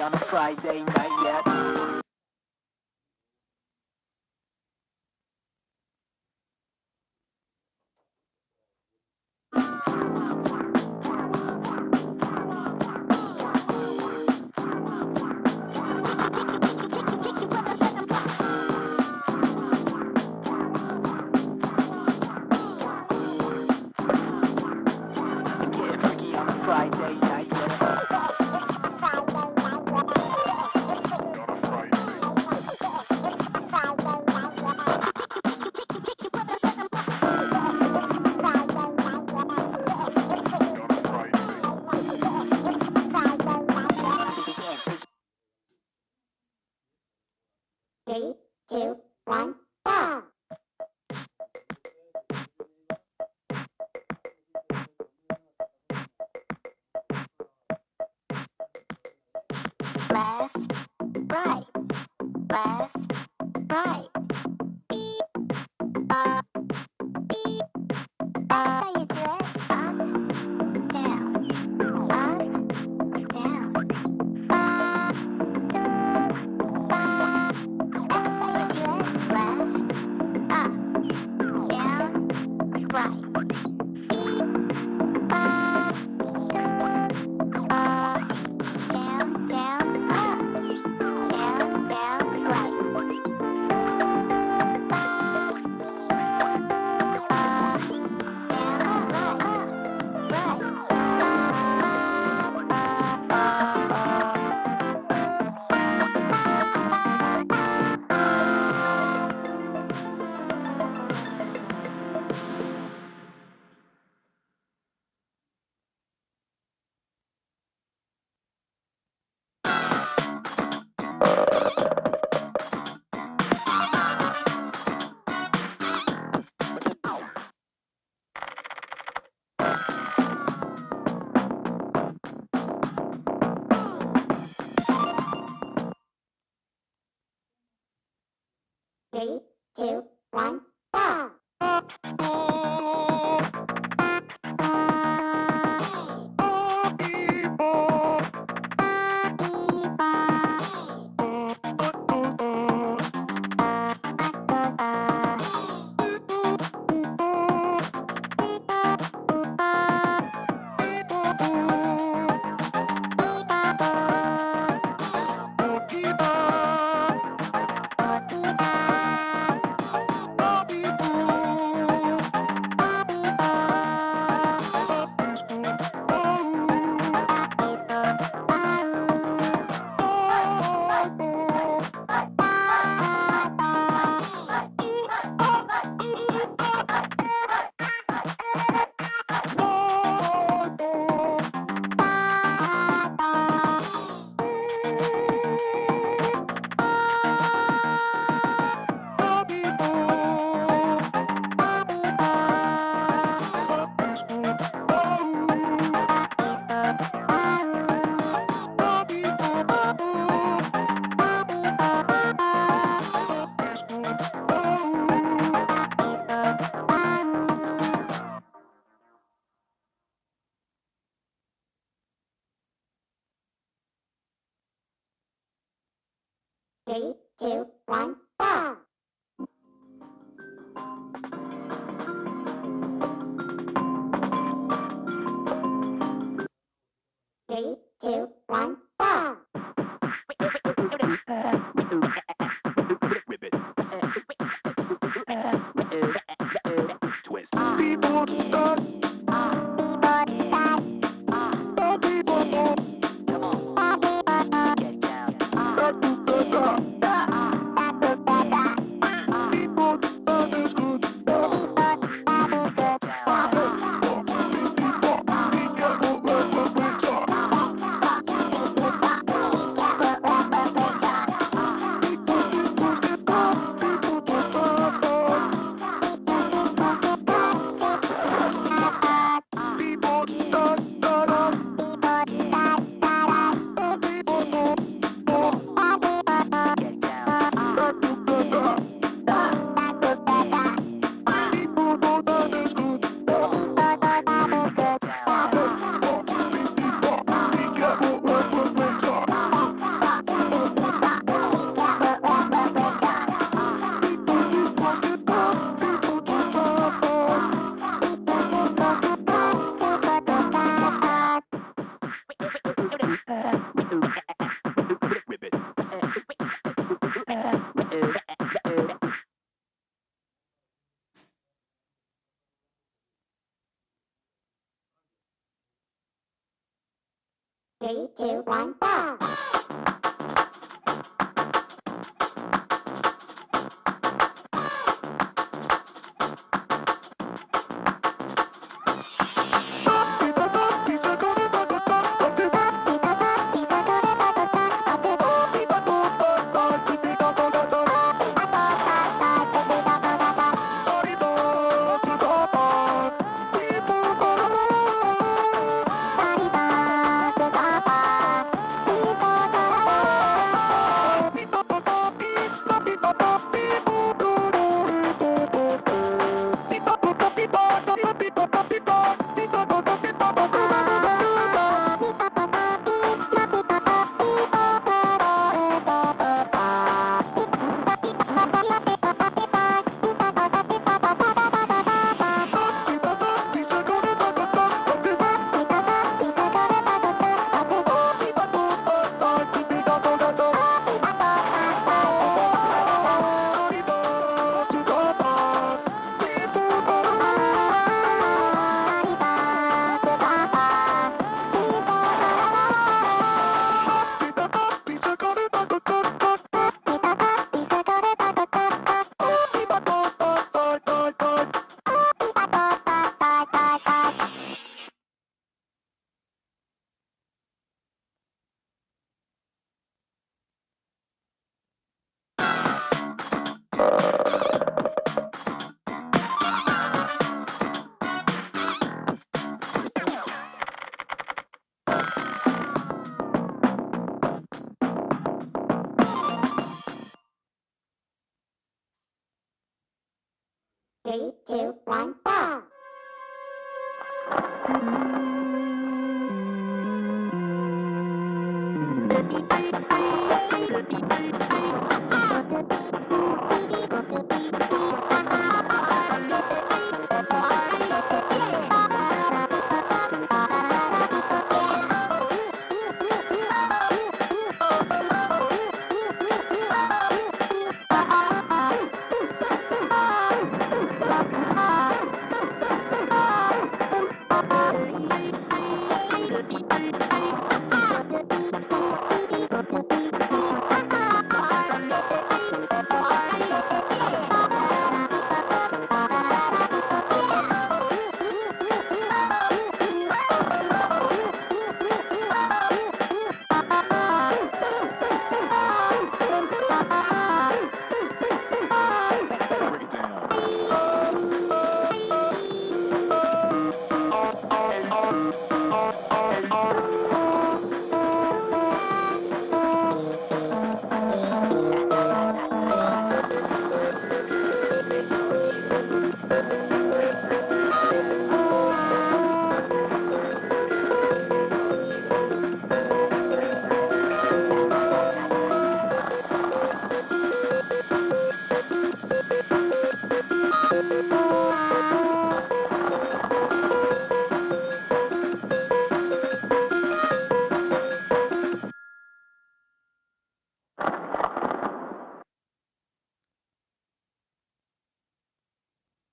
on a Friday night yet. Getting freaky on a Friday night yet. Three, two, one, go! Left, right, left, right. Up, that's how you do it. Up, down, up, down. Ba, do, ba. That's how you do it. Left, up, down, right. Ba, do, up, down, down, up, down, down, right. Three, two, one, go! Three, two, one, go! Three, two, one, go! Twist. Come on. Get down. Three, two, one, go! Three, two, one, go!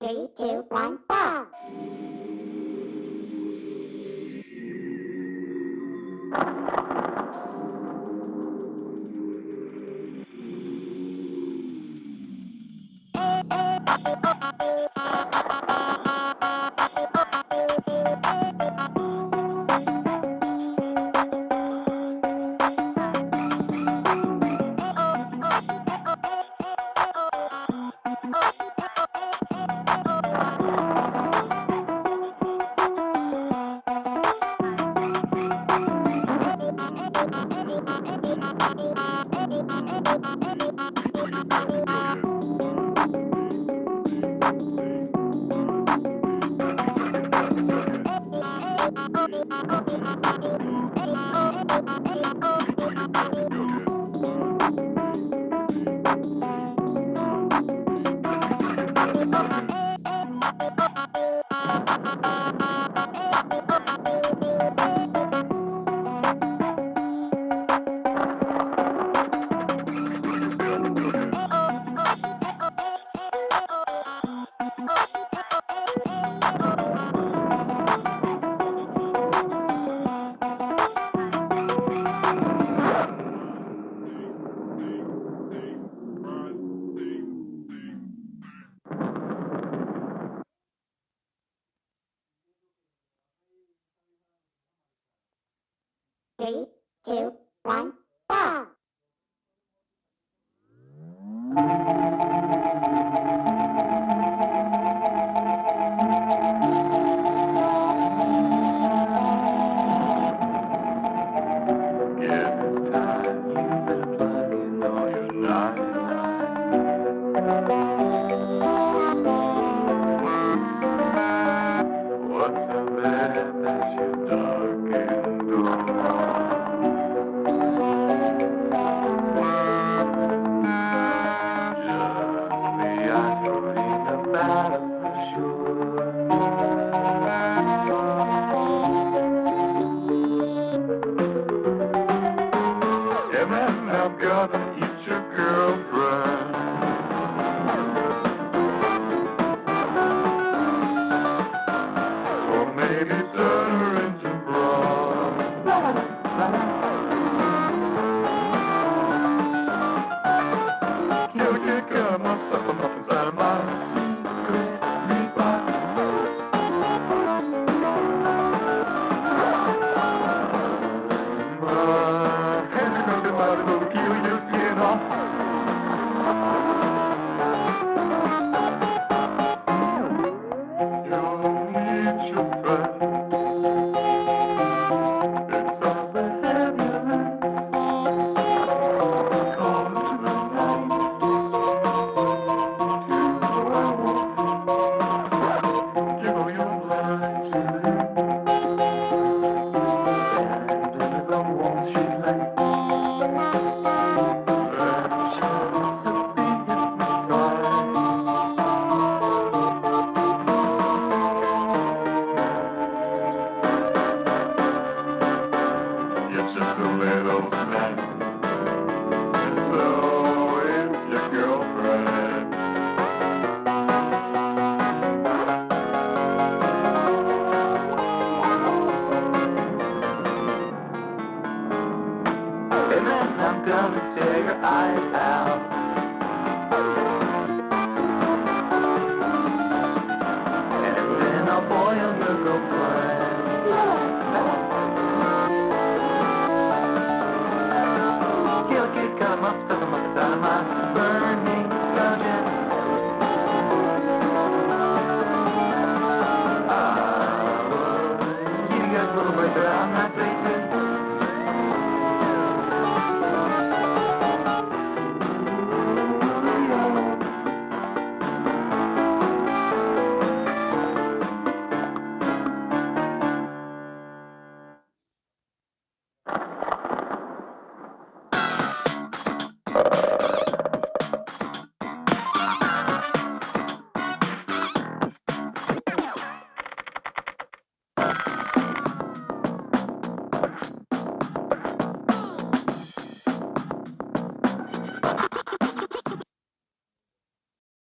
Three, two, one, go! 3, 2, 1, stop. Guess it's time you better plug in all your nine. What's in there that you dark and just the ice floating about on the shore. Yeah, man, I'm gonna eat your girlfriend. Or maybe turn her into broth. Kill a kick, come up, suck 'em up inside of my secret meat box. And you know that might as well kill your skin off. You'll meet your friend. It's all the ambulance. Call into the night. To a wolf. Give all your blood to them. Stand under the walls she lay. Precious of being hypnotized. You're just a little snack. And so is your girlfriend. And then I'm gonna tear your eyes out. And then I'll boil your girlfriend. Kill, kid, come up, suck 'em up inside of my burning dungeon. Give you guys a little break, but I'm not Satan.